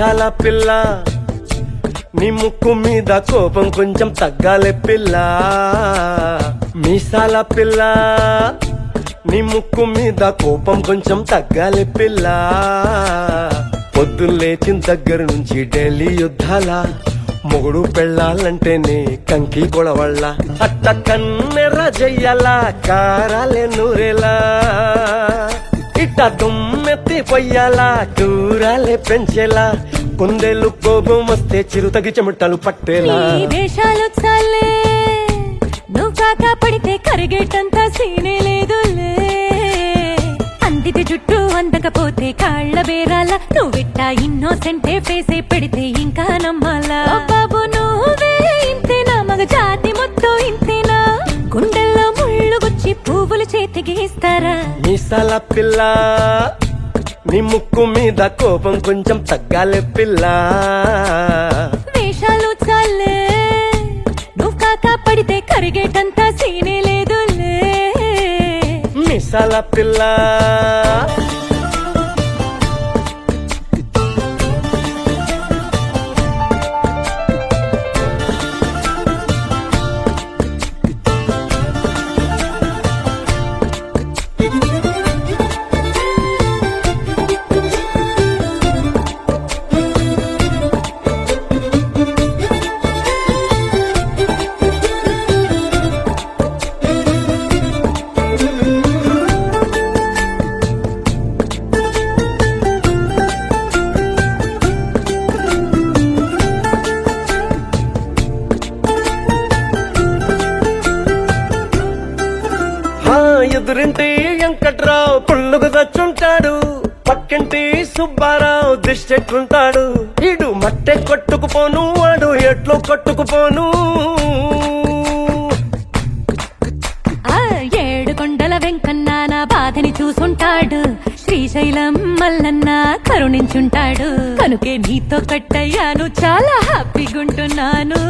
మీసాల పిల్ల నీ ముక్కు మీద కోపం కొంచెం తగ్గాలే పిల్ల. మీసాల పిల్ల నీ ముక్కు మీద కోపం కొంచెం తగ్గాలే పిల్ల. పొద్దున్న లేచిన దగ్గర నుంచి ఢిల్లీ యుద్ధాల మొగుడు పెళ్ళాలంటేనే కంకి గొడవళ్ళ. అట్ట కన్నెర్ర చెయ్యాలా కారాలే నూరేలా, ఇట్ట దుమ్మెత్తి పొయ్యాలా కూరాలే పెంచేలా. కొందేళ్ళు కోపం వస్తే చిరుతగి చెమటలు పట్టేలా. వేషాలు చాలే నువ్వు కాక పడితే కరిగేటంత సీనే లేదులే. అందితే జుట్టు అందకపోతే కాళ్ళ బేరాల. నువ్విట్టా ఇన్నోసెంటే ఫేసే పెడితే ఇంకా నమ్మాలా. బాబు నువ్వే ఇంతేనా, మగ జాతి మొత్తం ఇంతేనా. గుండెల్లో ముళ్ళు గుచ్చి పువ్వులు చేతికి ఇస్తారా. మీసాల పిల్ల నీ ముక్కు మీద కోపం కొంచెం తగ్గాలే పిల్ల. వేషాలు చాలే నువ్వు కాక పడితే కరిగేటంత సీనే లేదులే. మీసాల పిల్ల ఎదురింటి వెంకట్రావు పుల్లుకు దచ్చుంటాడు, పక్కింటి సుబ్బారావు దిష్టెట్లుంటాడు. ఈడు మట్టె కొట్టుకుపోను వాడు ఎట్లో కొట్టుకుపోను. ఏడు కొండల వెంకన్న నా బాధని చూసుంటాడు, శ్రీశైలం మల్లన్న కరుణించుంటాడు. కనుకే నీతో కట్టయ్యాను, చాలా హ్యాపీగుంటున్నాను.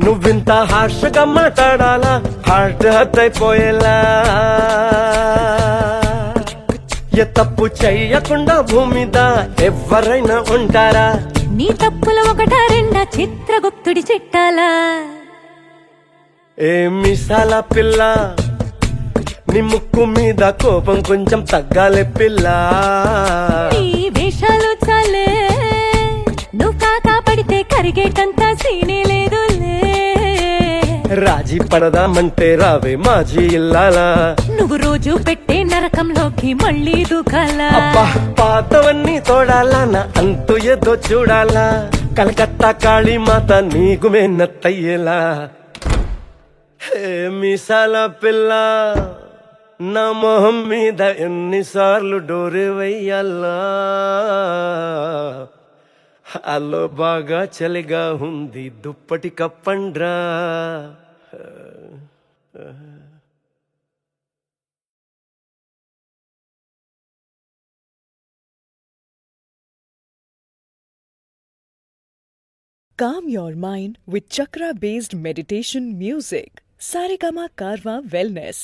నువ్వింత హార్షగా మాట్లాడాలా, హార్ట్ హర్ట్ అయిపోయేలా. ఏ తప్పు చెయ్యకుండా భూమిద ఎవరైనా ఉంటారా. నీ తప్పుల ఒకటా రెండా చిత్రగుప్తుడి చిట్టాలా. ఏ మీసాల పిల్ల నీ ముక్కు మీద కోపం కొంచెం తగ్గాలే పిల్ల. నీ వేషాలు చాలే నువ్వు కాక పడితే కరిగేటంత సీనే లేదులే. రాజీ పడదామంటే రావే మాజీ ఇల్లాలా. నువ్వు రోజు పెట్టే నరకంలోకి మళ్ళీ దూకాలా. అబ్బా పాతవన్నీ తోడాలా, నా అంతు ఏదో చూడాలా. కలకత్తా కాళీమాత నీకు మెన్నత్తయ్యేలా. హే మీసాల పిల్ల నా మొహం మీద ఎన్నిసార్లు డోరే వెయ్యాలా. అల్లో బాగా చలిగా ఉంది దుప్పటి కప్పండ్రా. Calm your mind with chakra-based meditation music. Saregama Karwa Wellness.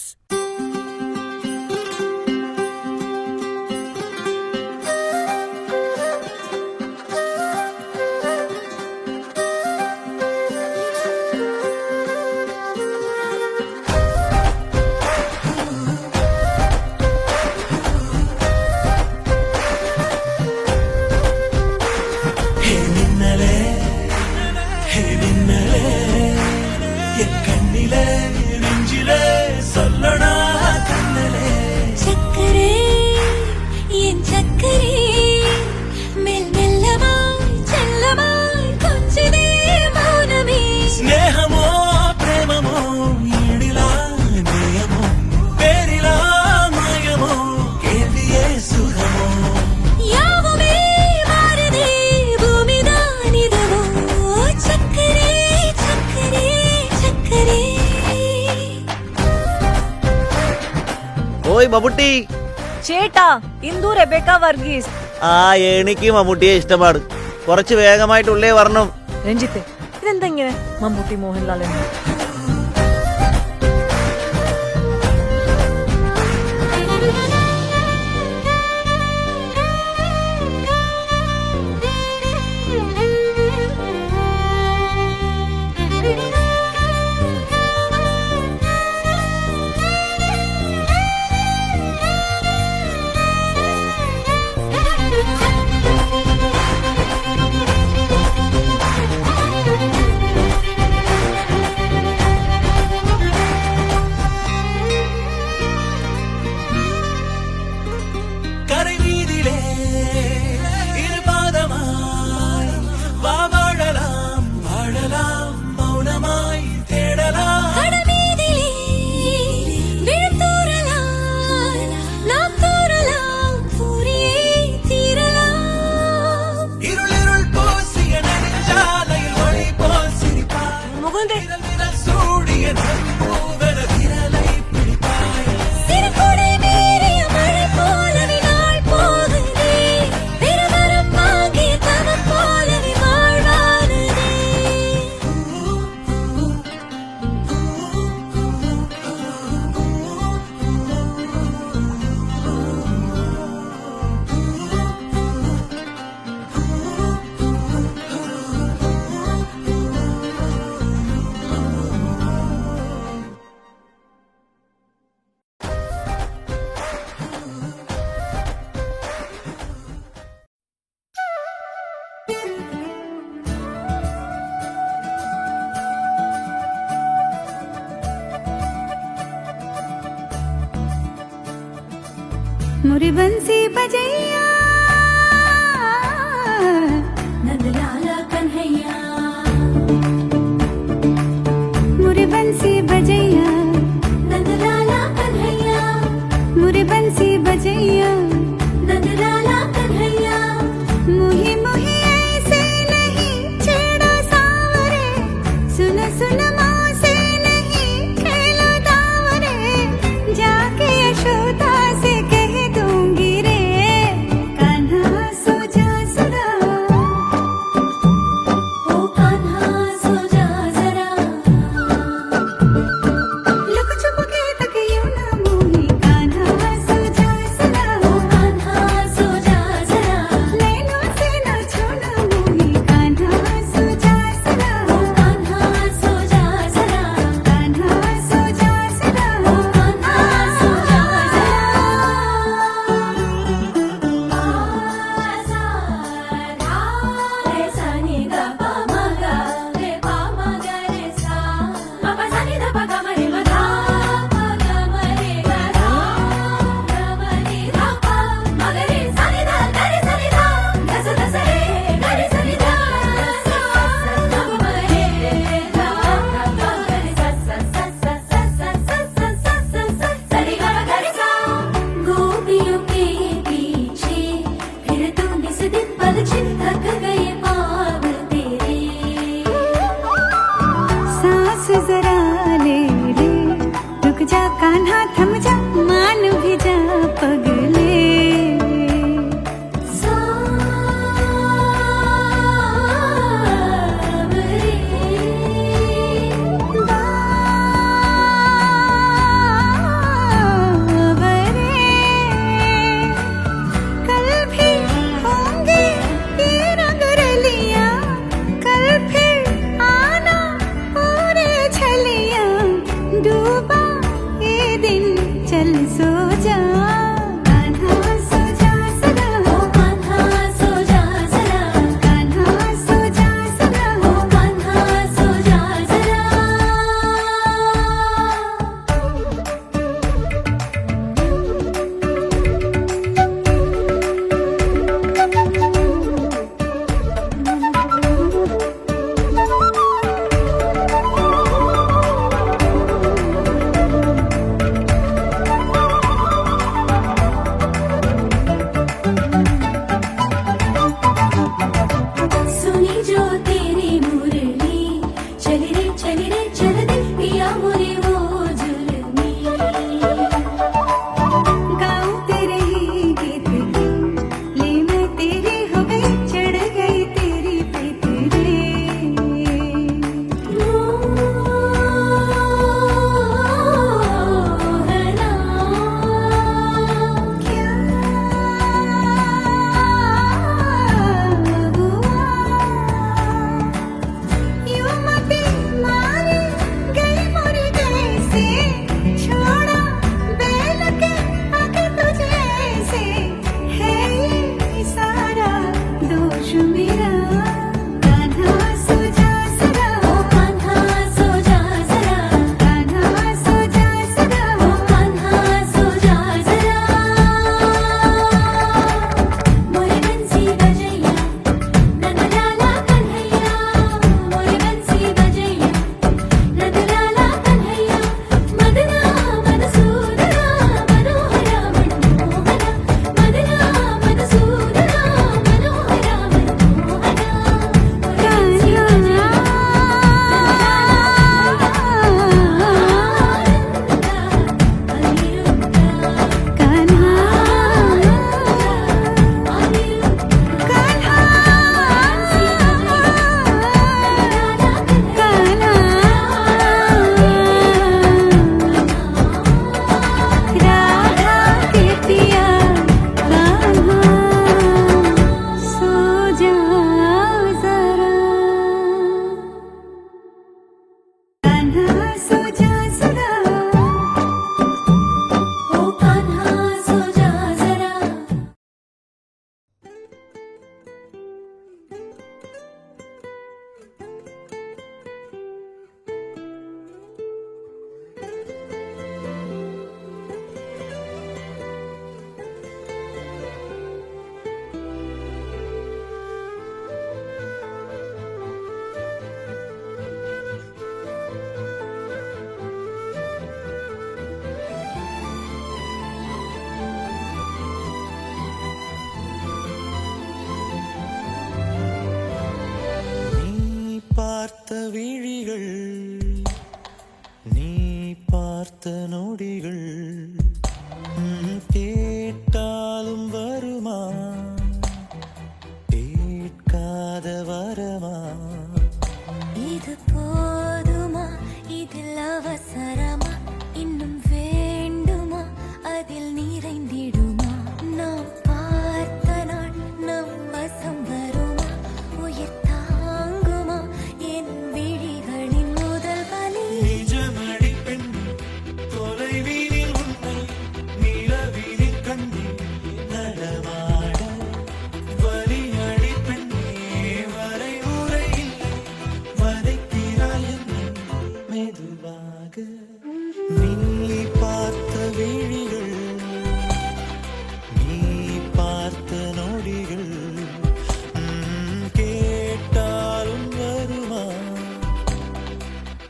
ഓയ് മമ്മൂട്ടി ചേട്ടാ ഇന്ദു റെബേക്ക വർഗീസ്. എനിക്ക് മമ്മൂട്ടിയെ ഇഷ്ടമാണ്. കുറച്ച് വേഗമായിട്ടുള്ളേ വരണം. രഞ്ജിത്തെ ഇതെന്താ ഇങ്ങനെ മമ്മൂട്ടി മോഹൻലാൽ എന്ന്? मुरी बंसी बजैया नंदलाला कन्हैया मुरी बंसी बजैया नंदलाला कन्हैया मुरी बंसी बजैया नंदलाला कन्हैया मुही मुही ऐसे नहीं छेड़ो सावरे सुन सुन माँ से नहीं खेलो दावरे जाके यशोदा से कह दूंगी रे விழிகள் நீ பார்த்த நொடிகள் கேட்டாலும் வருமா கேட்காத வரமா இது போதுமா இதில் அவசரமா இன்னும் வேண்டுமா அதில் நிறைந்திடுமா நாம் பார்த்த நாள் நம் வசம் வருமா உயிர் தாங்குமா என் விழிகளின் முதல் வலி நிஜமடி பெண் தொலைவீனில் உன்னை நிலவீனில் கண்ணி நடமாட வலியடி பெண்ணே வரை உரை இல்லை வதைக்கிறாய் என்னை மெதுவாக நீ பார்த்த விழிகள் நீ பார்த்த நொடிகள் கேட்டாலும் வருமா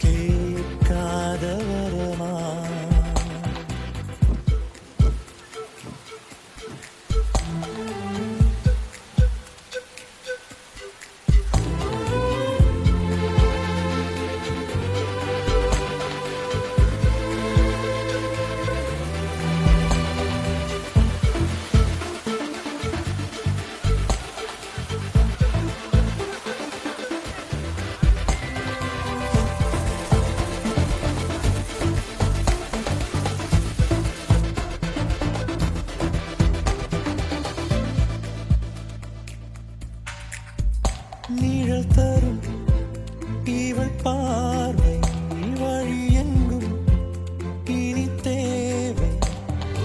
கேட்காத வரமா நிழல் தரும் இவள் பார்வை வழி எங்கும் இனி தேவை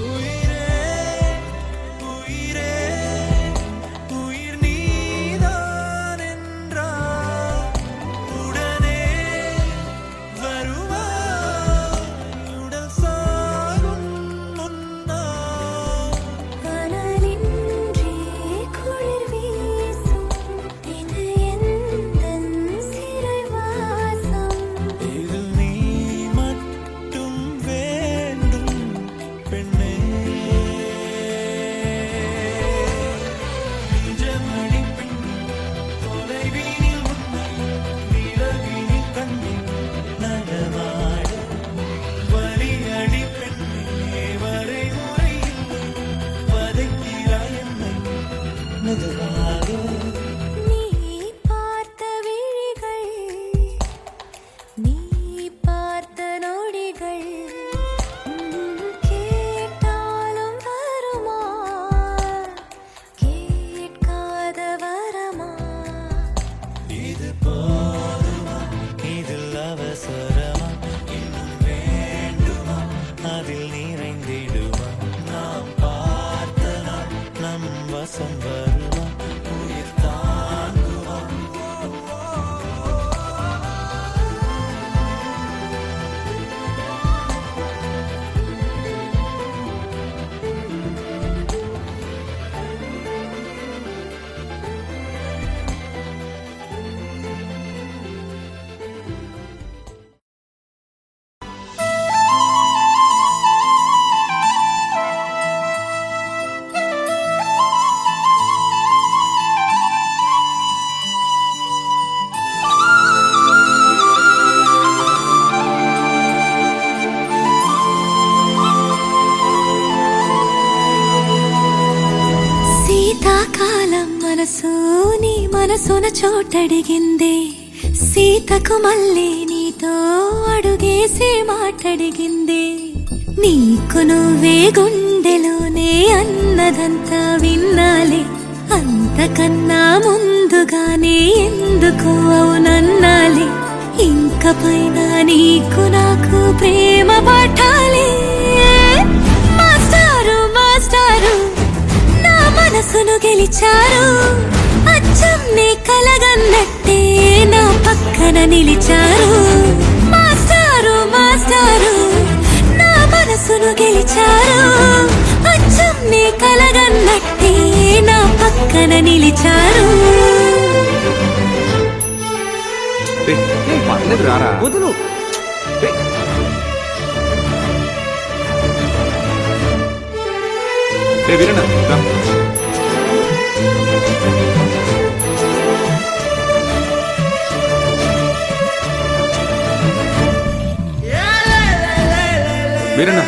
உயிரே உயிரே உயிர் நீதான் என்றால் உடனே வருவாய் உடல் சாகும் முன்னால் கனலின்றி குளிர் வீசும் இது எந்தன் சிறைவாசம் இது நீ மட்டும் வேண்டும் பெண்ணே நிஜமடி பெண் தொலைவீனில் உன்னை நிலவீனில் கண்ணி நடமாட வலியடி பெண்ணே வரை முறை இல்லை வதைக்கிறாய் என்னை மெதுவாக நீ பார்த்த விழிகள் நீ பார்த்த நொடிகள் கேட்டாலும் வருமா கேட்காத வரமா இது போதுமா இதில் அவசரமா இன்னும் வேண்டுமா அதில் நிறைந்திடுமா நாம் பார்த்த நாள் நம் வசம் வருமா உயிர் தாங்குமா శీతాకాలం మనసు నీ మనసున చోటడిగిందే సీతకు మళ్ళీ నీతో అడుగేసి మాటడిగిందే నీకు నువ్వే గుండెలోనే అన్నదంతా విన్నాలే అంతకన్నా ముందుగానే ఎందుకు అవునన్నాలే ఇంక పైన నీకు నాకు ప్రేమ పాఠాలే మాస్టారు మాస్టారు నా మనసును గెలిచారు అచ్చం నీ కలగన్నట్టే నా పక్కన నిలిచారు మాస్టారు మాస్టారు నా మనసును గెలిచారు అచ్చం నీ కలగన్నట్టే నా పక్కన నిలిచారు వదులు వీరన్న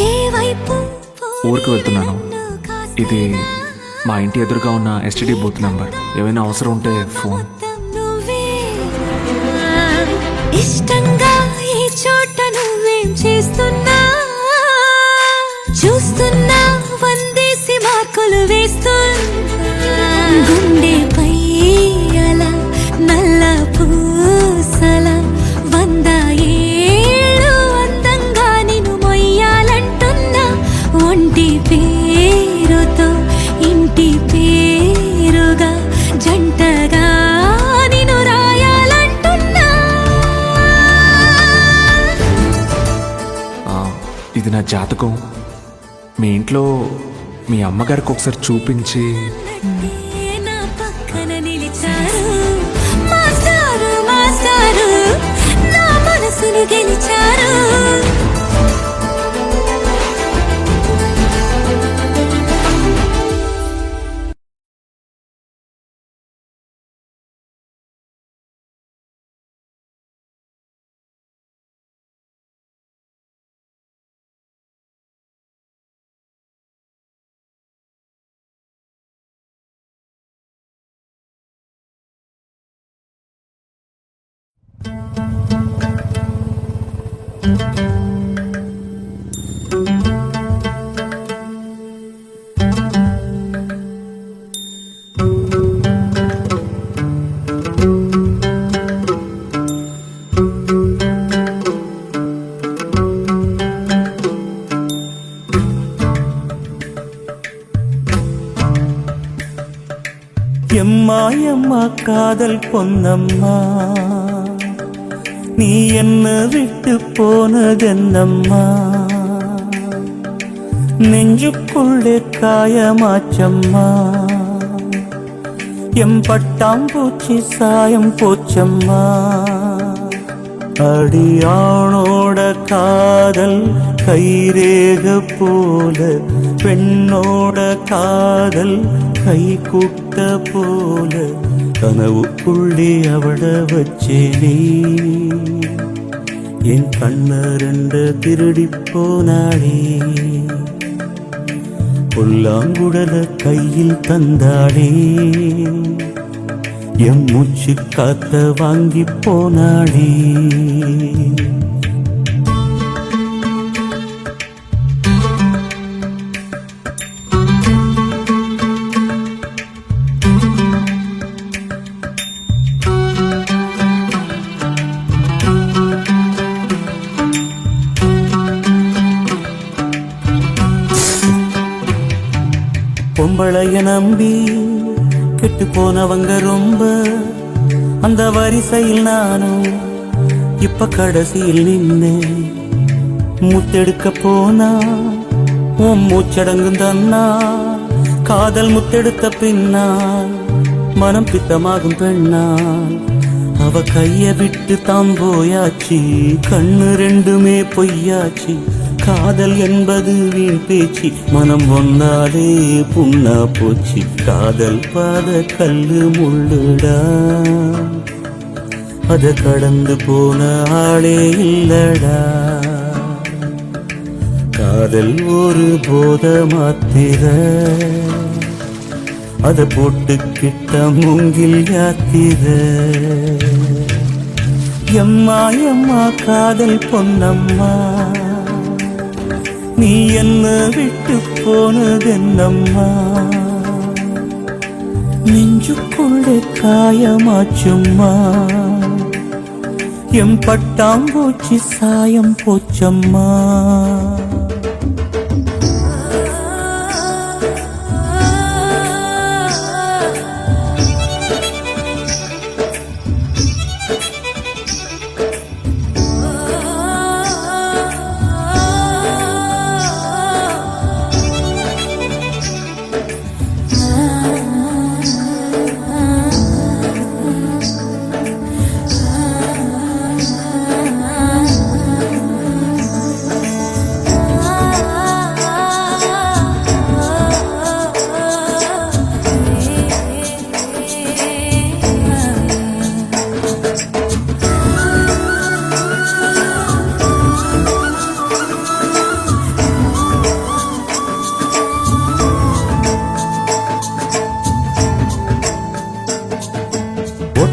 ఏ వైపు ఊరికి వెళ్తున్నాను. ఇది మా ఇంటి ఎదురుగా ఉన్న ఎస్టీడీ బూత్ నంబర్. ఏమైనా అవసరం ఉంటే ఫోన్. నువ్వే ఇష్టంగా ఈ చోట నువ్వేం చేస్తున్నా చూస్తున్నా వందేసి మార్కులు వేస్తున్నా గుండెపై అలా నల్ల పూసల 100 ఏళ్ళు అందంగా నిన్ను మొయ్యాలంటున్నా ఒంటి పేరుతో ఇంటి పేరుగా జంటగా నిన్ను రాయాలంటున్నా ఇది నా జాతకం. మీ ఇంట్లో మీ అమ్మగారికి ఒకసారి చూపించి. నా పక్కన నిలిచారు మాస్టారు మాస్టారు నా మనసును గెలిచారు எம்மா எம்மா காதல் பொன்னம்மா நீ என்ன விட்டு போனதென்னம்மா நெஞ்சுக்குள்ளே காயமாச்சம்மா எம் பட்டாம்பூச்சி சாயம் போச்சம்மா அடியானோட காதல் கைரேக போல பெண்ணோட காதல் கை கூட்ட போல கனவுக்குள்ளே அவட வச்சேனே என் கண்ண ரெண்டு திருடி போனாளே புல்லாங்குடல கையில் தந்தாளே எம் மூச்சு காத்த வாங்கி போனாளே பொம்பளைய நம்பி கெட்டு போனவங்க ரொம்ப அந்த வரிசையில் நானும் இப்ப கடைசியில் நின்னு முத்தெடுக்க போனா உன் மூச்சடங்கும் தன்னா காதல் முத்தெடுத்த பின்னால் மனம் பித்தமாகும் பெண்ணால் அவ கைய விட்டு தாம் போயாச்சு கண்ணு ரெண்டுமே பொய்யாச்சு காதல் என்பது வீண் பேச்சு மனம் ஒன்னாலே புண்ணா போச்சு காதல் பாத கல்லு முள்ளுடா அத கடந்து போன ஆளே இல்லடா காதல் ஒரு போத மாத்திர அத போட்டுக்கிட்ட மூங்கில் யாத்திர எம்மா எம்மா காதல் பொன்னம்மா நீ என்ன விட்டு போனதென்னம்மா நெஞ்சுக்குள்ளே காயமாச்சும்மா எம் பட்டாம்பூச்சி சாயம் போச்சம்மா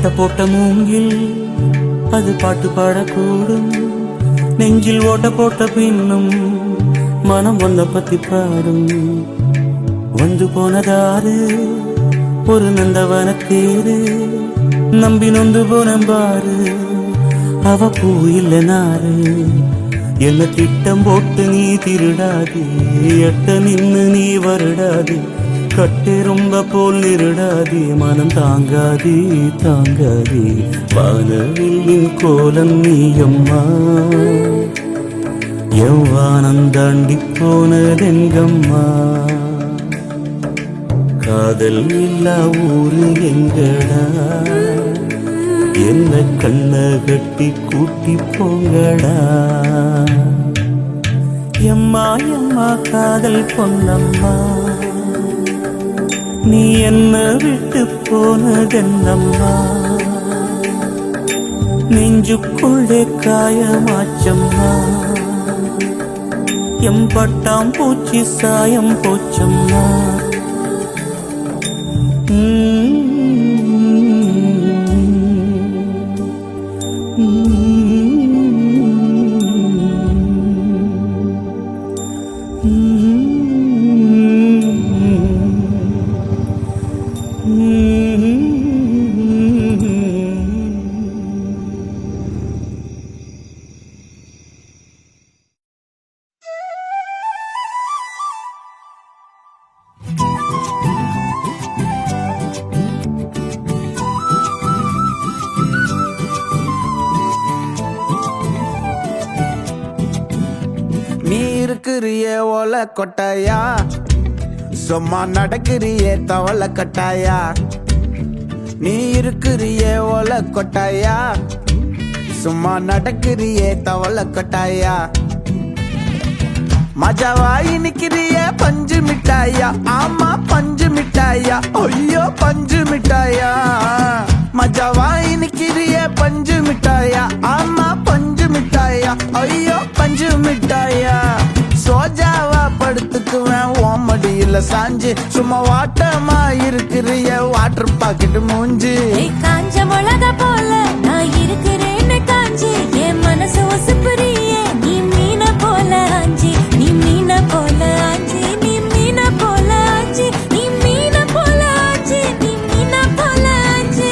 சட்டை போட்ட மூங்கில் அது பாட்டு பாடக்கூடும். நெஞ்சில் ஓட்ட போட்ட பின்னும் மனம் ஒன்ன பத்தி பாடும். வந்து போனதாரு ஒரு நந்தவன தேரு, நம்பி நொந்து போனம்பாரு அவ பூ இல்ல நாரு. என்ன திட்டம் போட்டு நீ திருடாதே, எட்ட நின்னு நீ வருடாதே, கட்டு ரொம்ப போல் நிருடாதே, மனம் தாங்காதே தாங்காதே. வானவில்லின் கோலம் நீயம்மா, எவ்வானம் தாண்டி போனதெங்கம்மா. காதல் இல்லா ஊரு எங்கடா, என்ன கண்ண கட்டி கூட்டி போங்கடா. எம்மா எம்மா காதல் பொன்னம்மா, நீ என்ன விட்டு போனதென்னம்மா. நெஞ்சுக்குள்ளே காயமாச்சம்மா, எம்பட்டாம் பூச்சி சாயம் போச்சம்மா. நீ இருக்கிறியே ஓல கொட்டாயா, சும்மா நடக்கிறியே தவள கட்டாயா. நீ இருக்கிறியே ஓல கொட்டாயா, சும்மா நடக்கிறியே தவள கட்டாயா. மஜாவாயி நிக்கிறியே பஞ்சு மிட்டாயா, ஆமா பஞ்சு மிட்டாயா, ஐயோ பஞ்சு மிட்டாயா. மஜாவாயி நிக்கிறியே பஞ்சு மிட்டாயா, ஆமா பஞ்சு மிட்டாயா, ஐயோ பஞ்சு மிட்டாயா. சோஜாவா படுத்துக்குவேன் ஓமடியில சாஞ்சு, சும்மா வாட்டமா இருக்கிறிய வாட்டர் பாக்கெட் மூஞ்சி. காஞ்ச மிளகா போல நான் இருக்கிறேன்னு காஞ்சி, என் மனசு ஒசுப்புறியே நீ மீன போல ஆஞ்சி. நீ மீன போல ஆஞ்சி, நீ மீன போல ஆஞ்சி, நீ மீன போல ஆஞ்சி, நீ மீன போல ஆஞ்சி.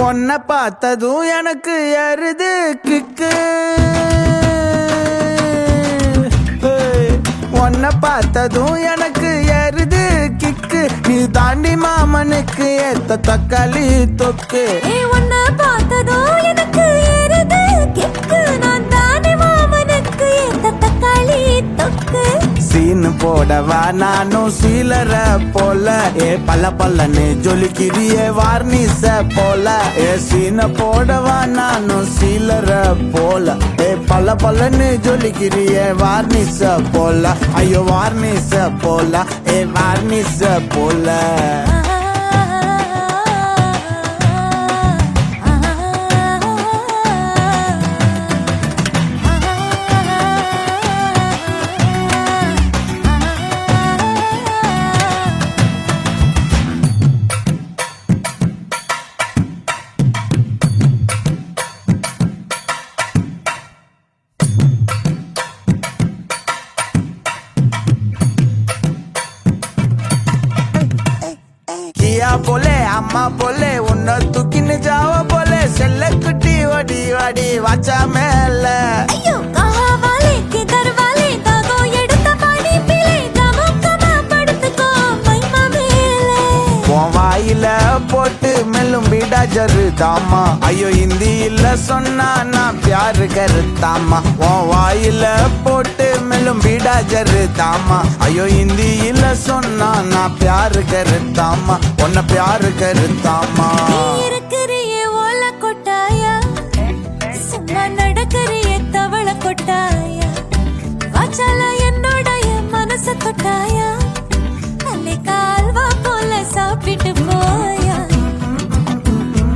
உன்னை பார்த்ததும் எனக்கு ஏறுது கிக்கு, உன்னை பார்த்ததும் எனக்கு ஏறுது கிக்கு. நீ தாண்டி மாமனுக்கு ஏத்த தக்காளி தொக்கு. உன்னை பார்த்ததும் எனக்கு ஏறுது கிக்கு, நான் தானே மாமனுக்கு ஏத்த தக்காளி தொக்கு. சீனு போடவா நானும் சீலர போல, ஏ பல்ல பல்லன்னு ஜொலிக்கிறியே வார்னிச போல. ஏ சீன போடவா நானும் சீலர போல, ஏ பல்ல பல்லன்னு ஜொலிக்கிறியே வார்னிச போல. ஐயோ வார்னிச போல, ஏ வார்னிச போல. போலே அம்மா போலே உன்ன தூக்கின்னு ஜாவ போலே, செல்ல குட்டி வடி வடி வாச்சா மேல. ஐயோ கஹாவாலே கிதர்வாலே தாகோ எடுத்த பாடி பிளே, கமக்கமா படுத்துக்கோ மைமா மேலே. உன் வாயில போட்டு மெல்லும் பீடா ஜரு தாமா, ஐயோ ஹிந்தியில சொன்னா நான் பியாரு கருத்தாமா. உன் வாயில போட்டு மெல்லும் பீடா ஜரு தாமா, ஐயோ ஹிந்தியில சொன்னா நான் பியாரு கருத்தாமா, உன்னை பியாரு கருத்தாமா. இருக்கிறியே போட்டாயா நல்ல கால்வா போல சாப்பிட்டு போயா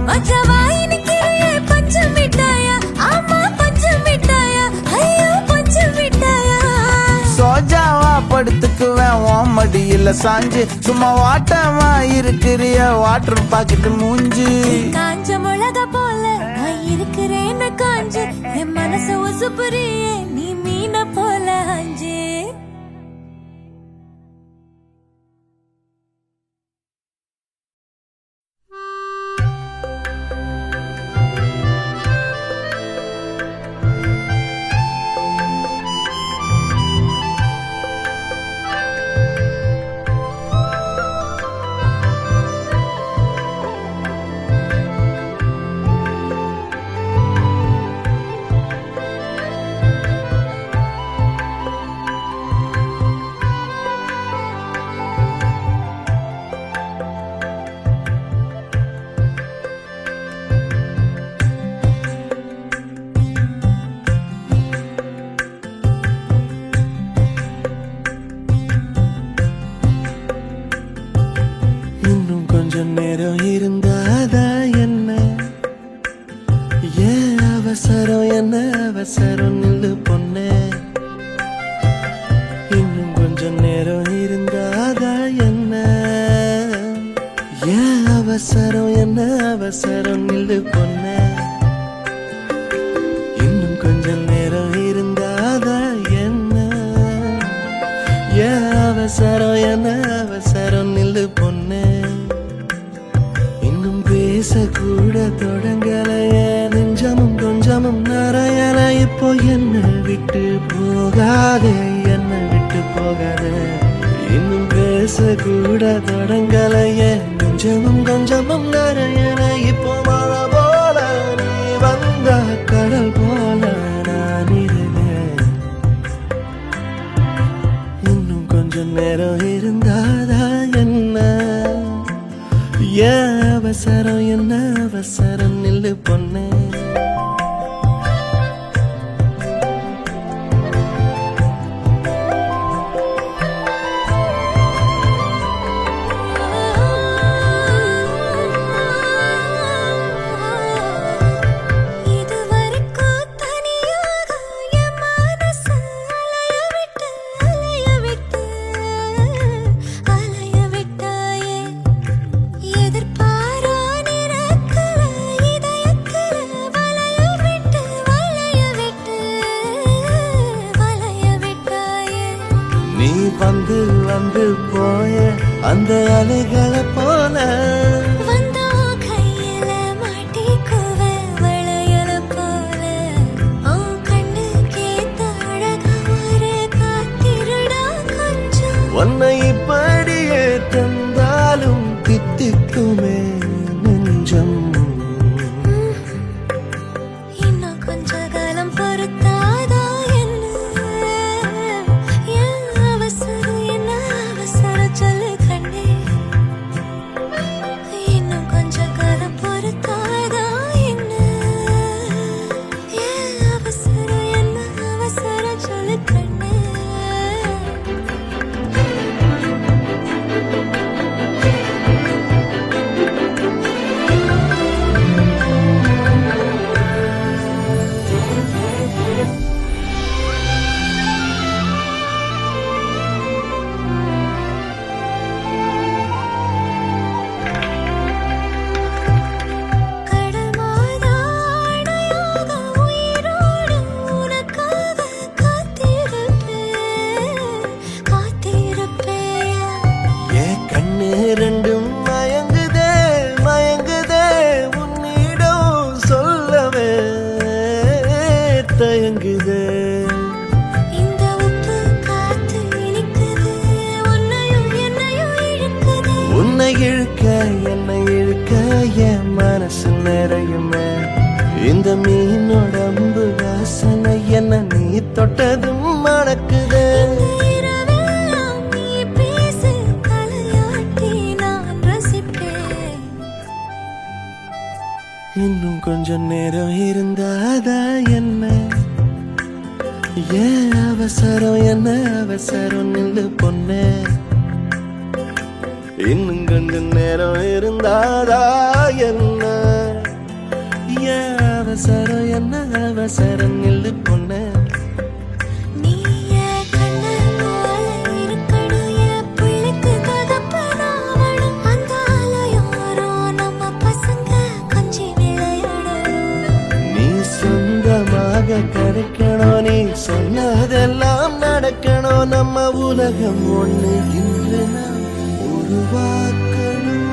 மச்சவாயினுக்கு பஞ்சம் மிட்டாயா ஆமா பஞ்சம் மிட்டாயா ஐயோ பஞ்சம் மிட்டாயா சோஜாவா படுத்துக்குவேன் உன் மடியில சாஞ்சு சும்மா வாட்டமா இருக்கிறிய வாட்டர் பாக்கெட் மூஞ்சி காஞ்ச மிளகா போல நான் இருக்கிறேன்னு காஞ்சு என் மனச உசுப்புறியே நீ மீன போல அஞ்சு இன்னும் கொஞ்சம் நேரம் இருந்தாதா என்ன ஏன் அவசரம் என்ன அவசரம் நில்லு பொண்ணே இன்னும் கொஞ்சம் நேரம் இருந்தாதா என்ன ஏன் அவசரம் என்ன அவசரம் நில்லு பொண்ணே இன்னும் கொஞ்சம் நேரம் இருந்தாதா என்ன ஏன் அவசரம் என்ன அவசரம் நில்லு பொண்ணே இன்னும் பேசக்கூட தொடங்கலையே நெஞ்சமும் கொஞ்சமும் நிறையல இப்போ என்ன விட்டு போகாதே என்ன விட்டு போகாதே இன்னும் பேசக்கூட தொடங்கலையே நெஞ்சமும் கொஞ்சமும் நிறையல இப்போ மழை போல நீ வந்த கடல் போல நான் இருந்தேன் இன்னும் கொஞ்சம் நேரம் இருந்தாதா என்ன ஏன் அவசரம் என்ன அவசரம் நில்லு பொண்ணே இதுவரைக்கும் தனியாக என் மனசு அலைய விட்டாயே எதிர்பாரா நிறக்கல இதயக்கல வளைய விட்டாயே நீ வந்து வந்து போய அந்த அலைகளை போல வந்தோ கையில மாட்டிக்குவ வளையல போல உன் கண்ணுக்கேத்த அழகா ஒரு காத்திருடா கொஞ்சம் உன்னை இப்படியே தந்தாலும் தித்திக்குமே நெஞ்சம் இன்னும் கொஞ்ச காலம் பொறுத்தாதா என்ன ஏன் அவசரம் என்ன அவசரம் சொல்லு கண்ணே இன்னும் கொஞ்ச காலம் பொறுத்தாதா என்ன ஏன் அவசரம் என்ன அவசரம் சொல்லு கண்ணே கடல் மாதா அணையாக உயிரோடு உனக்காக காத்திருப்பேயா ஏன் கண்ணு ரெண்டும் மயங்குதே மயங்குதே உன்னிடம் சொல்லவே தயங்குதே இந்த உப்பு காத்து இனிக்குது உன்னையும் என்னையும் இழுக்குது உன்னை இழுக்க என்னை இழுக்க என் மனசு நிறையுமே இந்த மீனோட அம்பு வாசனை என்ன நீ தொட்டதும் மணக்குதே இரவெல்லாம் நீ பேசு தலையாட்டி நான் ரசிப்பேன் இன்னும் கொஞ்சம் நேரம் இருந்தாதா என்ன ஏன் அவசரம் என்ன அவசரம் நில்லு பொண்ணே இன்னும் கொஞ்ச நேரம் இருந்தாதா என்ன ஏன் அவசரம் என்ன அவசரம் நில்லு பொண்ணே கிடைக்கணும் நீ சொன்னதெல்லாம் நடக்கணும் நம்ம உலகம் ஒண்ணு இன்று நாம் உருவாக்கணும்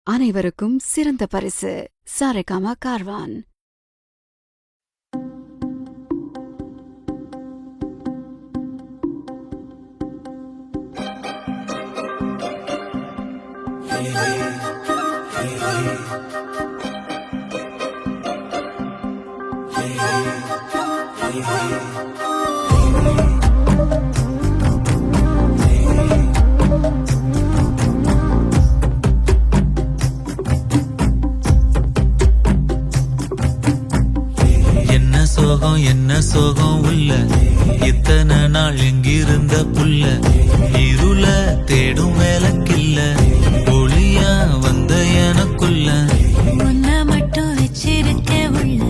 அனைவருக்கும் சிறந்த பரிசு சாரேகாமா கார்வான். என்ன சோகம் உள்ள இத்தனை நாள் எங்கிருந்த புள்ள இருள தேடும் வேலைக்கில்ல ஒளியா வந்த எனக்குள்ள உன்னை மட்டும் வச்சிருக்க உள்ள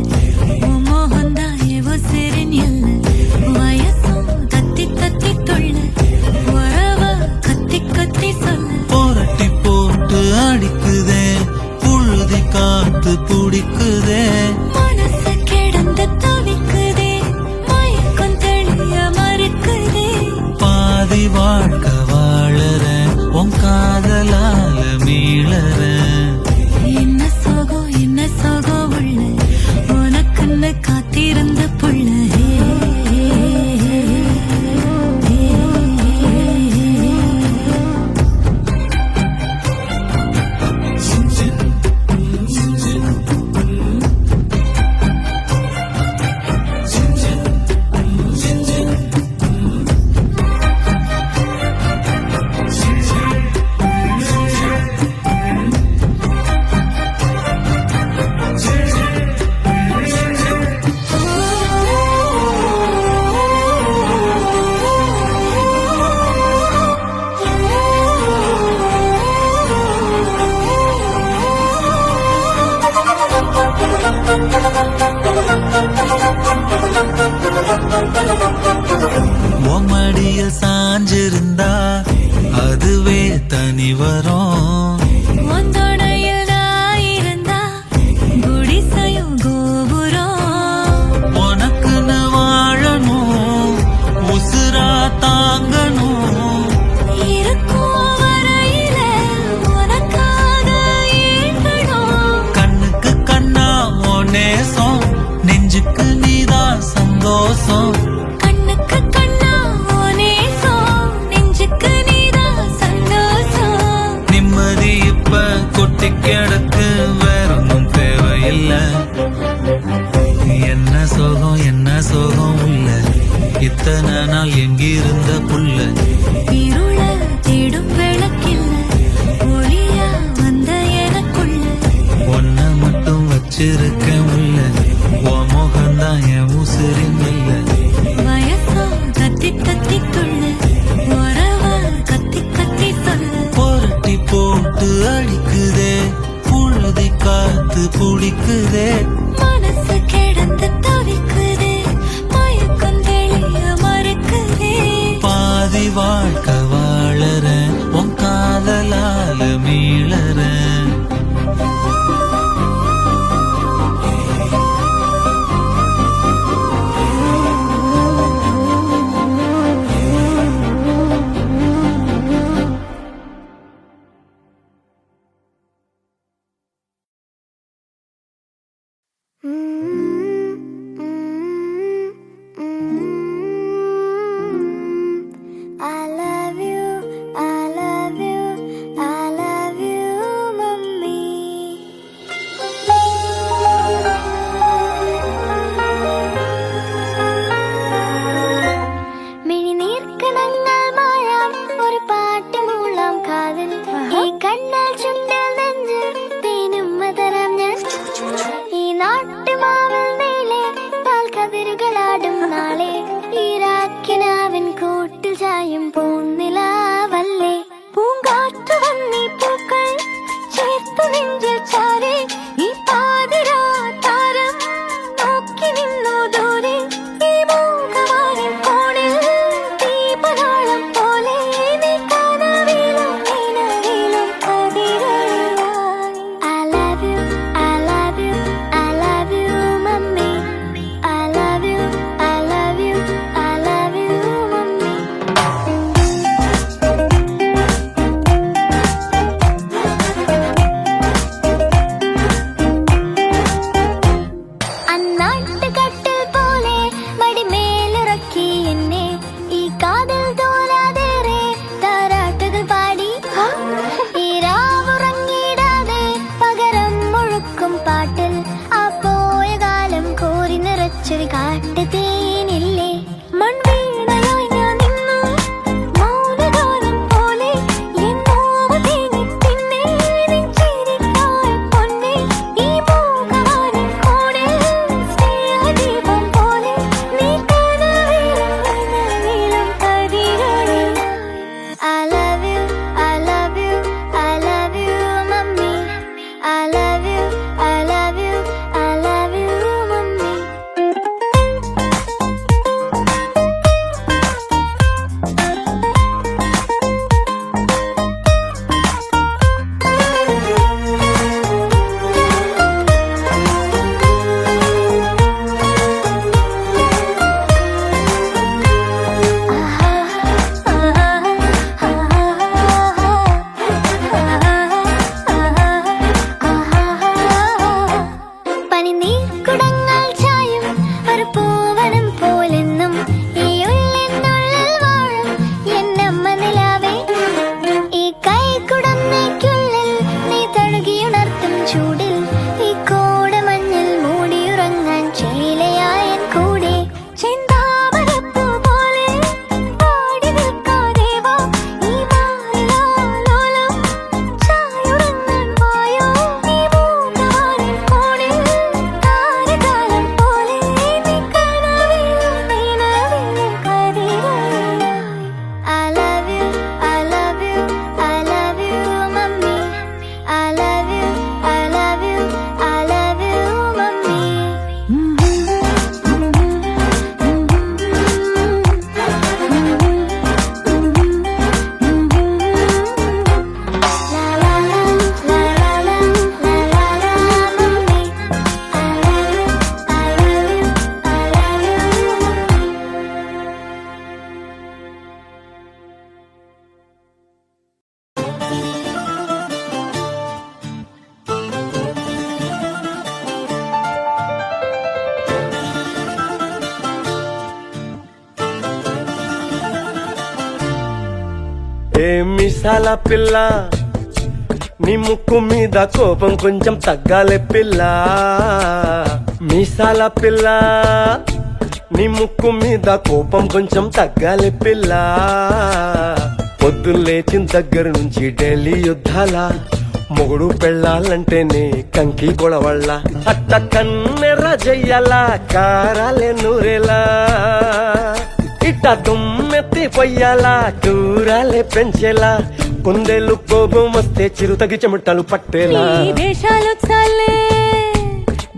உன் மோகந்தான் எவோ சிறின் எல்ல வயசும் தத்தி தத்தி தொள்ள உறவ கத்தி கத்தி சொல்ல போரட்டி போட்டு அடிக்குதே புழுதி காத்து பிடிக்குதே மனசு கிடந்து தவிக்குதே மயக்கம் தெளிய மறுக்குதே பாதி வாழ்க்கை வாழற உன் காதலால மீளற என்ன சோகம் உள்ள உனக்குன்னு காத்திருந்த புள்ள மடியில் சாஞ்சிருந்தா அதுவே தனி வரும் ஒந்தோடையில் நான் இருந்தா குடிசையும் கோபுரம் உனக்குன்னு வாழணும் உசுரா தாங்கணும் இருக்கும் வரையில உனக்காக ஏங்கணும் கண்ணுக்கு கண்ணா உன் நேசம் நெஞ்சுக்கு நீதான் சந்தோஷம் கண்ணுக்கு கண்ணா நேசம் நெஞ்சுக்கு நீதான் சந்தோஷம் நிம்மதி இப்ப கொட்டி கிடக்கு வேறொன்னும் தேவையில்லை என்ன சோகம் உள்ள இத்தனை நாள் எங்கிருந்த புள்ள இருள தேடும் விளக்கில்ல ஒளியா வந்த எனக்குள்ள ஒன்ன மட்டும் வச்சிருக்க உள்ள உன் முகம்தான் என் உசிரின் இல்ல வயசும் தத்தி தத்தி துள்ள உறவ கத்தி கத்தி சொல்ல புரட்டி போட்டு அடிக்குதே புழுதி காத்து பிடிக்குதே மனசு கிடந்து தவிக்குதே மயக்கம் தெளிய மறுக்குதே பாதி வாழ்க்கை வாழற உன் காதலால மீளற I love you, I love you, I love you, mummy. Mini நீர் കാട്ടുതേനില്ലേ മൺവീണയായി ഞാൻ നിന്നു മൗനഗാനം പോലെ എൻ നോവ് തേങ്ങി പിന്നെ നിൻ ചിരിക്കാൽ പൊന്നെ ഈ മൂകവാനിൽ കൂടെ സ്നേഹദീപം പോലെ നീ കനവിലും നനവിലും കരികളിൽ I love you, I love you, I love you, mummy. I love you, I love you, I love you, mummy. പനിനീർക്കുടങ്ങൾ ചായും ഒരു പൂവനം പോലെന്നും ഈ ഉള്ളിനുള്ളിൽ വാഴും എന്നമ്മ നിലാവേ ഈ കൈക്കുടന്നയ്ക്കുള്ളിൽ നീ തഴുകിയുണർത്തും ചൂടിൽ ഈ കോടമഞ്ഞിൽ മൂടിയുറങ്ങാൻ ചേലയായ കൂടെ ചെന്താമരപ്പൂ പോലെ പാടി നിൽക്കാതെ വാ ഈ മാറിലാലോലം ചായുറങ്ങാൻ വായോ ഈ മൂകവാനിൽ കൂടെ താരകാലം പോലെ നീ കനവിലും നിലവിലും കരികളിലായി I love you, I love you, I love you, mummy. I love you, I love you, I love you, mummy. La la la, la la la, la la la, mummy. I love you, I love you, I love you, mummy. ఏ మిసాల పిల్ల నీ ముక్కు మీద కోపం కొంచెం తగ్గాలే పిల్ల మీసాల పిల్ల నీ ముక్కు మీద కోపం కొంచెం తగ్గాలే పిల్ల పొద్దు లేచిన దగ్గర నుంచి ఢిల్లీ యుద్ధాల మొగుడు పెళ్ళాలంటేనే కంకి గొడవళ్ళ అట్ట కన్నెర్ర జయ్యాల కారాలే నూరేలా ఇట్ట దుమ్మెత్తి పొయ్యాలా కూరాలే పెంచేలా కుందేలు కోపం వస్తే చిరుతగి చెమటలు పట్టేలా నీ వేషాలు చాలే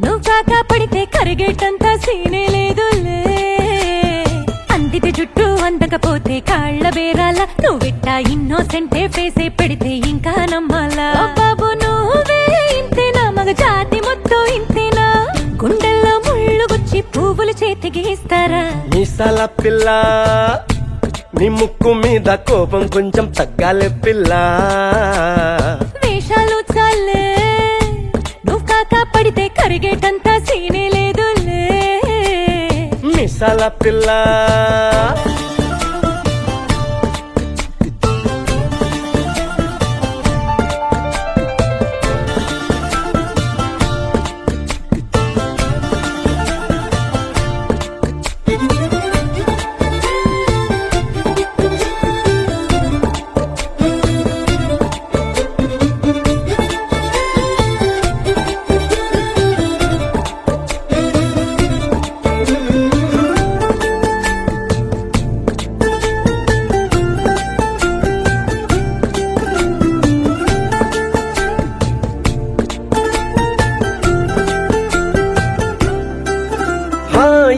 నువ్వు కాక పడితే కరిగేటంత సీనే లేదులే అందితే జుట్టు అందకపోతే కాళ్ళ బేరాల నువ్విట్ట ఇన్నోసెంటే ఫేసే పెడితే ఇంకా నమ్మాలా ఓ బాబు నువ్వే ఇంతేనా మగ జాతి మొత్తం ఇంతేనా గుండెల్లో ముళ్ళు గుచ్చి పువ్వులు చేతికి ఇస్తారా మీసాల పిల్ల నీ ముక్కు మీద కోపం కొంచెం తగ్గాలే పిల్ల వేషాలు చాలే నువ్వు కాక పడితే కరిగేటంత సీనే లేదులే మీసాల పిల్ల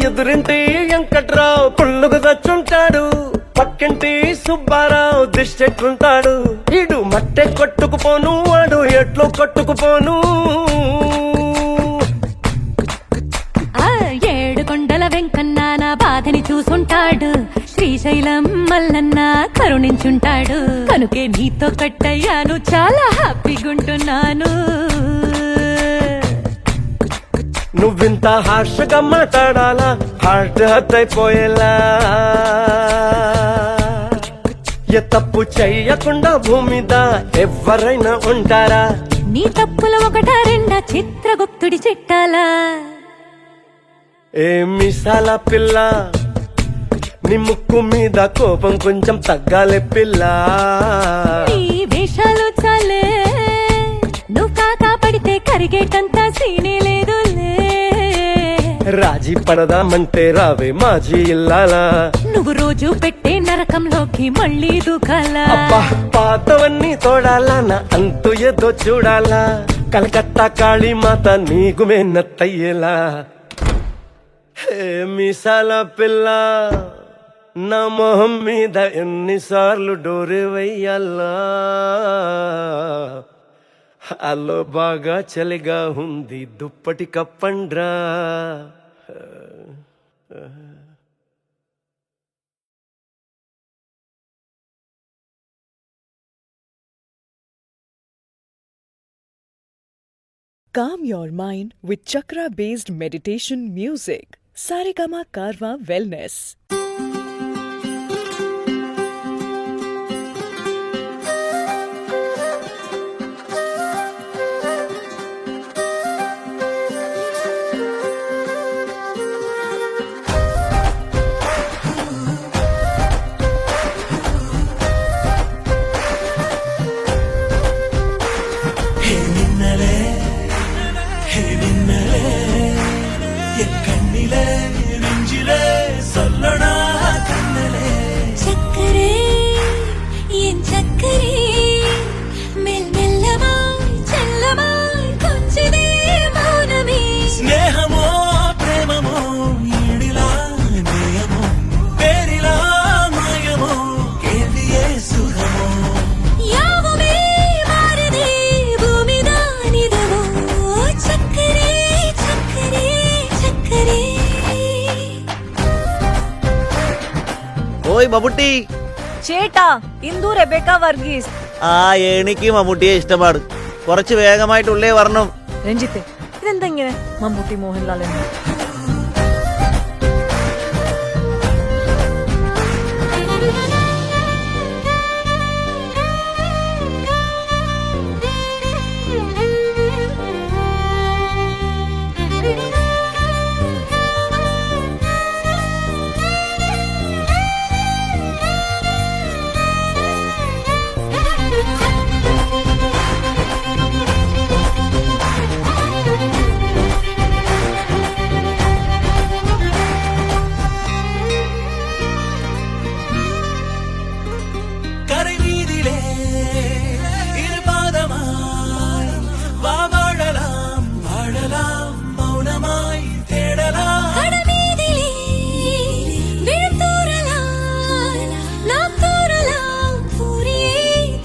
ఎదురింటి వెంకట్రావు పుల్లుకు తెచ్చుంటాడు పక్కింటి సుబ్బారావు దిష్టెట్టుంటాడు ఇడు మట్టె కొట్టుకుపోను వాడు ఎట్లో కొట్టుకుపోను ఆ ఏడు కొండల వెంకన్న నా బాధని చూసుంటాడు శ్రీశైలం మల్లన్న కరుణించుంటాడు కనుకే నీతో కట్టయ్యాను చాలా హ్యాపీగుంటున్నాను నువ్వింత హార్ష్గా మాట్లాడాలా హార్ట్ హర్ట్ అయిపోయేలా ఏ తప్పు చెయ్యకుండా భూమి మీద ఎవరైనా ఉంటారా నీ తప్పుల ఒకట రెండా చిత్రగుప్తుడి చిట్టాలా ఏ మిసాల పిల్ల నీ ముక్కు మీద కోపం కొంచెం తగ్గాలే పిల్ల నీ వేషాలు చాలే నువ్వు కాకా పడితే కరిగేటంత సీనే లేదులే రాజీ పడదామంటే రావే మాజీ ఇల్లాలా నువ్వు రోజు పెట్టే నరకంలోకి మళ్ళీ దూకాలా అబ్బా పాతవన్నీ తోడాలా నా అంతు ఏదో చూడాలా కలకత్తా కాళీమాత నీకు మెన్నత్తయ్యేలా హే మిసాల పిల్ల నా మొహం మీద ఎన్నిసార్లు డోరే వెయ్యాలా అల్లో బాగా చలిగా ఉంది దుప్పటి కప్పండ్రా Calm your mind with chakra based meditation music. Saregama Karwa Wellness. சக்கரே என் சக்கரே மெல் மெல்லமாய் செல்லமாய் கொஞ்சதே மௌனமே స్నేహమో ప్రేమమో ఈడిలా నేయమో పేరిలా మాయమో కేవియే సుఖమో யாவுமே மாறுதே பூமிதானிதவோ சக்கரே சக்கரே சக்கரே ഓയ് മമ്മൂട്ടി ചേട്ടാ ഇന്ദു റെബേക്ക വർഗീസ് ആ എനിക്ക് മമ്മൂട്ടിയെ ഇഷ്ടമാണ് കുറച്ച് വേഗമായിട്ടുള്ളേ വരണം രഞ്ജിത്ത് ഇതെന്താ ഇങ്ങനെ മമ്മൂട്ടി മോഹൻലാൽ എന്ന് கரை வீதிலே இருபாதமாய் வா வாழலாம் வாழலாம் மௌனமாய் தேடலாம் கடமீதிலே விழுந்தூறலாம் நாம் தூறலாம் பூரியே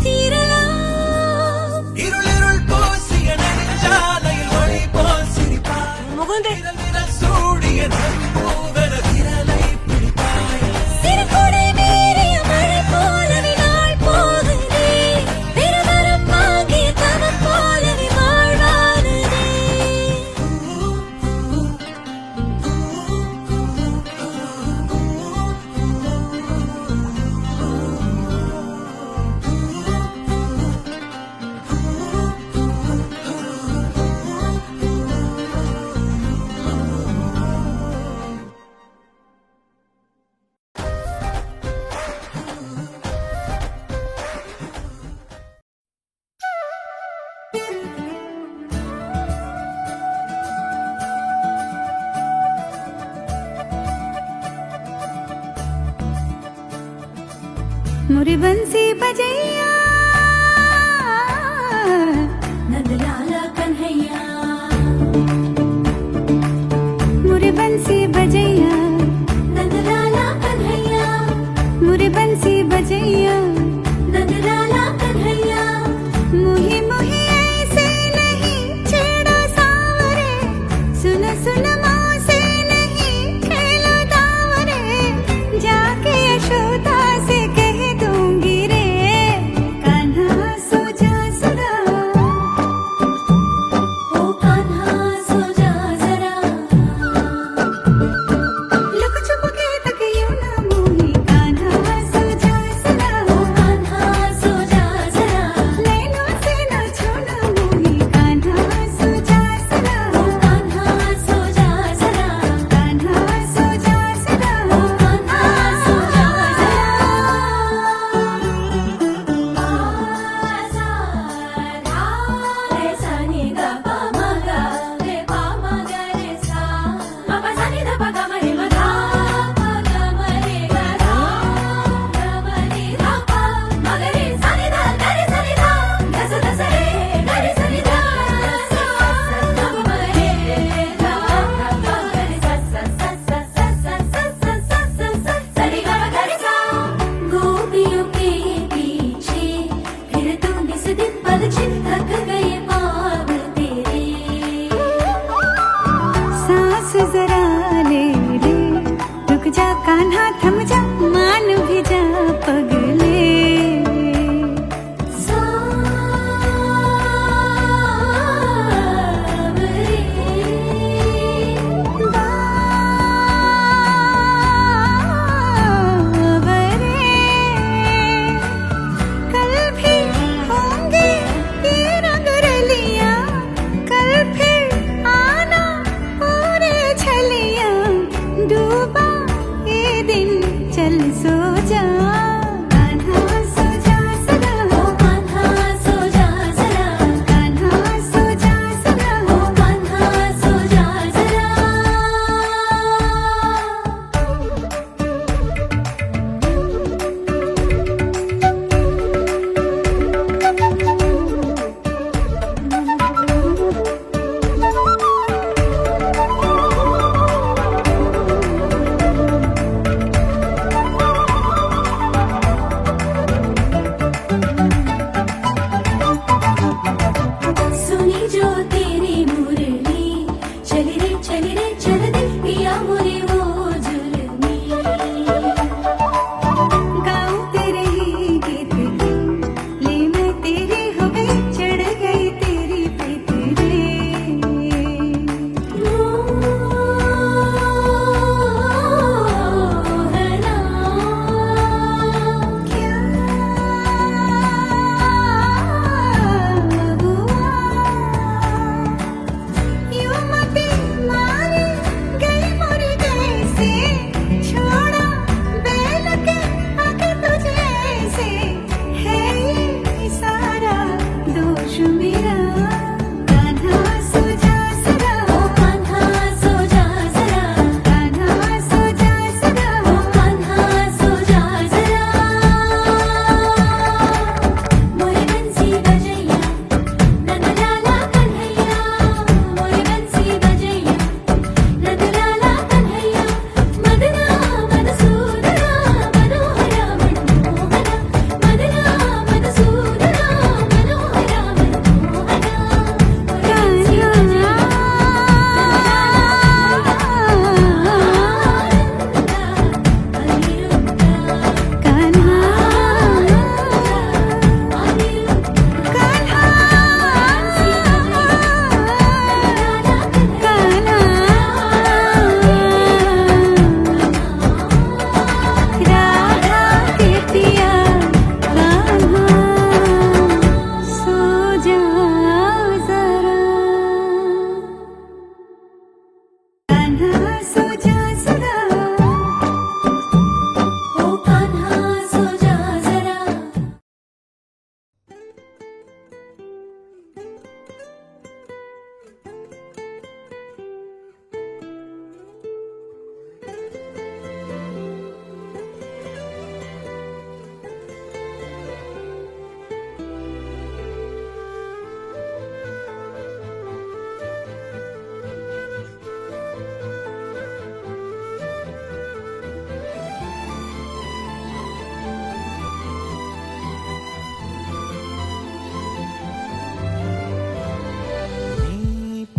தீரலாம் இருளிருள் போசிய நெடுஞ்சாலையில் ஒளி போல் சிரிப்பாய் മുകുന്ദേ விரல் சூடிய நம்பூவன விரலை பிடிப்பாய் சிறுகுடை மீறிய மழை போலவே நாள் போகுதே பெருமரம் வாங்கிய தவம் போலவே வாழ்வானதே मुरी बंसी बजैया नंदलाला कन्हैया मुरी बंसी बजैया नंदलाला कन्हैया मुरी बंसी बजैया नंदलाला कन्हैया मुही मुही ऐसे नहीं छेड़ो सावरे सुन सुन माँ से नहीं खेलो दावरे जाके यशोदा से कह दूंगी रे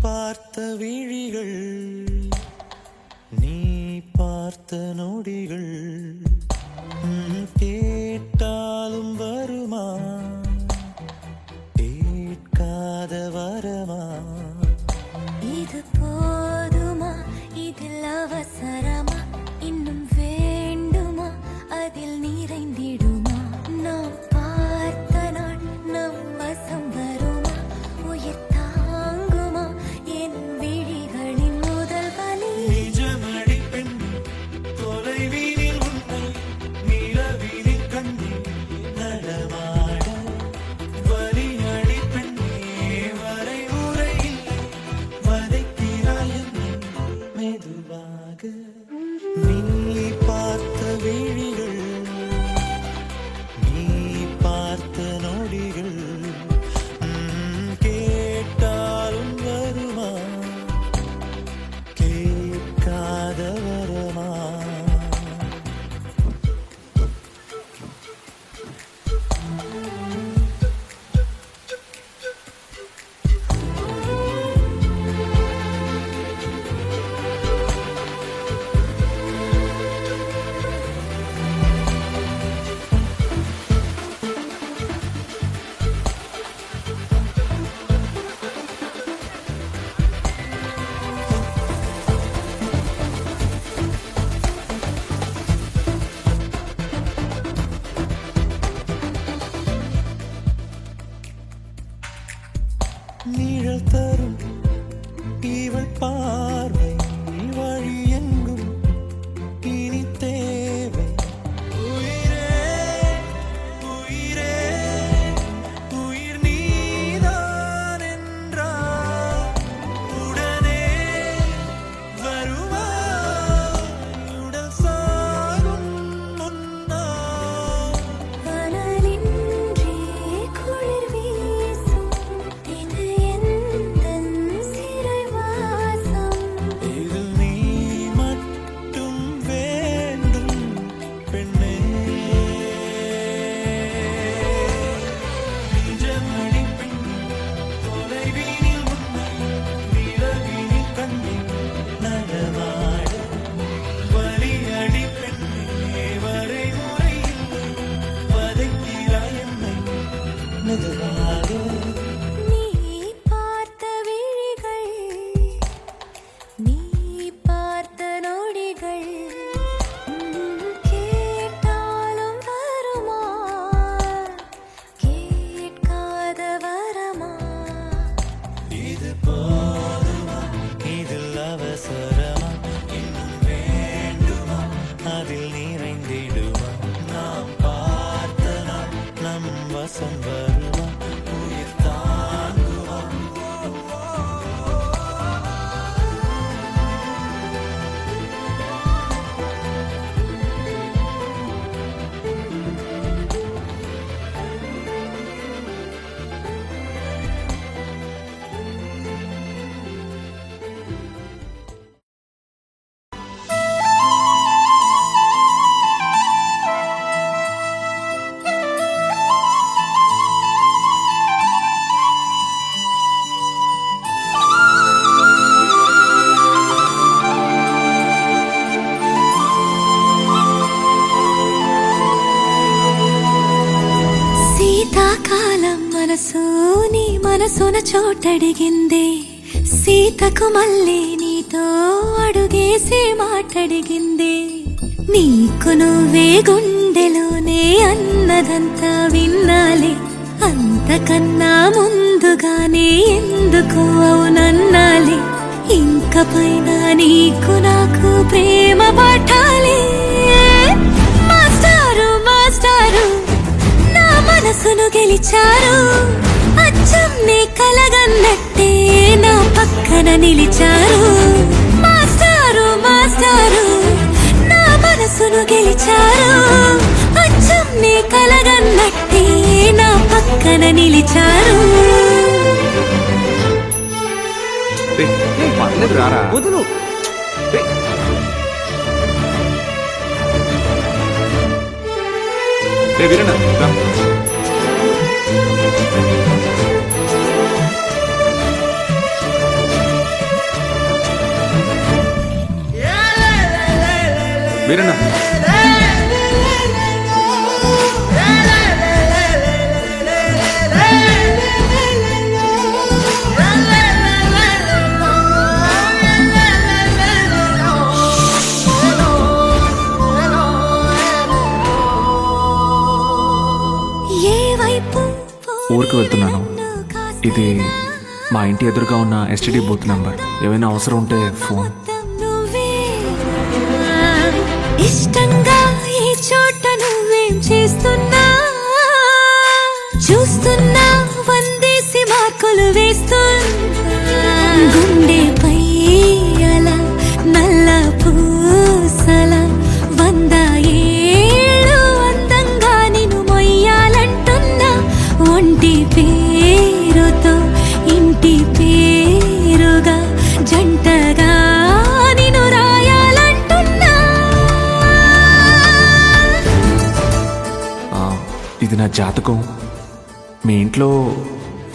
பார்த்த விழிகள் நீ பார்த்த நொடிகள் கேட்டாலும் வருமா கேட்காத வரமா இது போதுமா இதில் அவசரமா இன்னும் வேண்டுமா அதில் நிறைந்திடுமா நாம் பார்த்த நாள் நம் வசம் வருமா உயிர் தாங்குமா என் விழிகளின் முதல் வலி நிஜமடி பெண் தொலைவீனில் உன்னை நிலவீனில் கண்ணி நடமாட வலியடி பெண்ணே வரை உரையில் வதைக்கிறாய் என்னை மெதுவாக நீ பார்த்த விழிகள் நீ பார்த்த நொடிகள் கேட்டாலும் வருமா கேட்காத வரமா நிழல் தரும் இவள் பார்வை வழி எங்கும் இனி தேவை உயிரே உயிரே உயிர் நீதான் என்றால் உடனே வருவாய் உடல் சாகும் முன்னால் கனலின்றி குளிர் வீசும் இது எந்தன் சிறை வாசம் మనసున చోటడిగిందే సీతకు మళ్ళీ నీతో అడుగేసి మాటడిగిందే నీకు నువ్వే గుండెలోనే అన్నదంతా విన్నాలే అంతకన్నా ముందుగానే ఎందుకు అవునన్నాలే ఇంక పైన నీకు నాకు ప్రేమ పాఠాలే మాస్టారు మాస్టారు నా మనసును గెలిచారు అచ్చం నీ కలగన్నట్టే నా పక్కన నిలిచారు మాస్టారు మాస్టారు నా మనసును గెలిచారు అచ్చం నీ కలగన్నట్టే నా పక్కన నిలిచారు పర్లేదు రారా వదులు వీరన్న రా. వీరన్న ఊరికి వెళ్తున్నాను. ఇది మా ఇంటి ఎదురుగా ఉన్న ఎస్టీడీ బూత్ నంబర్. ఏమైనా అవసరం ఉంటే ఫోన్. నువ్వే ఇష్టంగా ఈ చోట నువ్వేం చేస్తున్నా చూస్తున్నా వందేసి మార్కులు వేస్తున్నా గుండెపై అలా నల్ల పూసల 100 ఏళ్ళు అందంగా నిన్ను మొయ్యాలంటున్నా ఒంటి పేరుతో ఇంటి పేరుగా జంటగా నిన్ను రాయాలంటున్నా ఇది నా జాతకం. మీ ఇంట్లో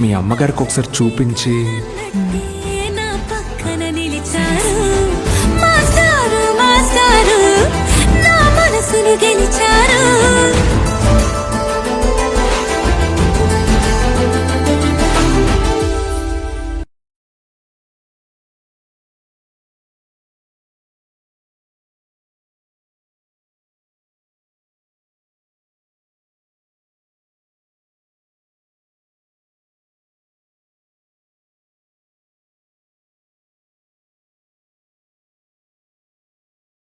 మీ అమ్మగారికి ఒకసారి చూపించి. నా పక్కన నిలిచారు మాస్టారు మాస్టారు నా మనసును గెలిచారు